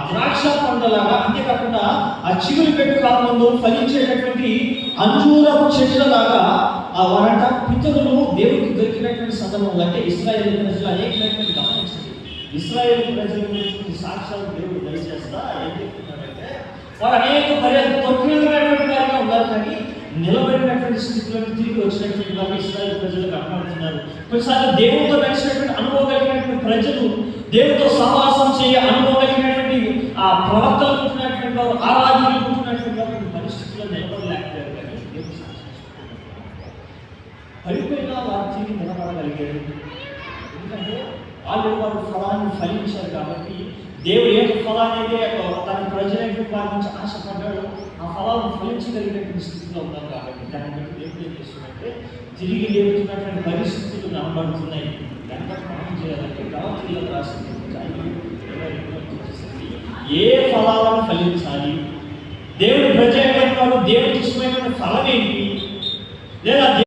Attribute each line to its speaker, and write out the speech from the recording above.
Speaker 1: ద్రాక్ష పండులాగా, అంతేకాకుండా ఆ చిగురు పెట్టు కాలంలో ఫలించేటటువంటి అంజూరపు చెట్లలాగా వారంట పితరులు దేవుడికి దొరికినటువంటి సందర్భంలో, అంటే ఇశ్రాయేలు ప్రజలు అనేకమైనటువంటి గమనించండి, ఇశ్రాయేలు ప్రజల గురించి సాక్ష్యాలు దేవుడు దయచేస్తా ఏం చెప్తున్నాడంటే, వారు అనేక పర్యాలు తొక్కినటువంటి వారిగా ఉన్నారు, కానీ నిలబడినటువంటి స్థితిలోకి తిరిగి వచ్చినటువంటి వారు ఇశ్రాయేలు ప్రజలు కనపడుతున్నారు. కొన్నిసార్లు దేవుడితో కలిసినటువంటి అనుభవం కలిగినటువంటి ప్రజలు, దేవుడితో సహవాసం చేయ అనుభవం కలిగినటువంటి ఆ ప్రవర్తన ఉంటున్నటువంటి వారు, ఆరాధనలు ఉంటున్నటువంటి వారు పరిస్థితుల్లో నిలబడలేకపోయారు. కానీ దేవుడు పడిపోయినా వారు తిరిగి నిలబడగలిగారు. ఎందుకంటే ఆల్రెడీ వారు ఫలాన్ని ఫలించారు కాబట్టి, దేవుడు ఏ ఫలాన్ని అయితే తన ప్రజలైనటువంటి వారి నుంచి ఆశపడ్డాడో ఆ ఫలాలను ఫలించగలిగినటువంటి స్థితిలో ఉన్నారు. కాబట్టి దాన్ని బట్టి దేవుడు ఏం చేస్తున్నట్టే తిరిగి లేవుతున్నటువంటి పరిస్థితులు కనబడుతున్నాయి. దాన్ని బట్టి మనం చేయాలంటే గలాతీయులకు రాసింది ఏ ఫలాలను ఫలించాలి, దేవుడి ప్రజలైనటువంటి వారు దేవుడికి ఇష్టమైనటువంటి ఫలం ఏంటి, లేదా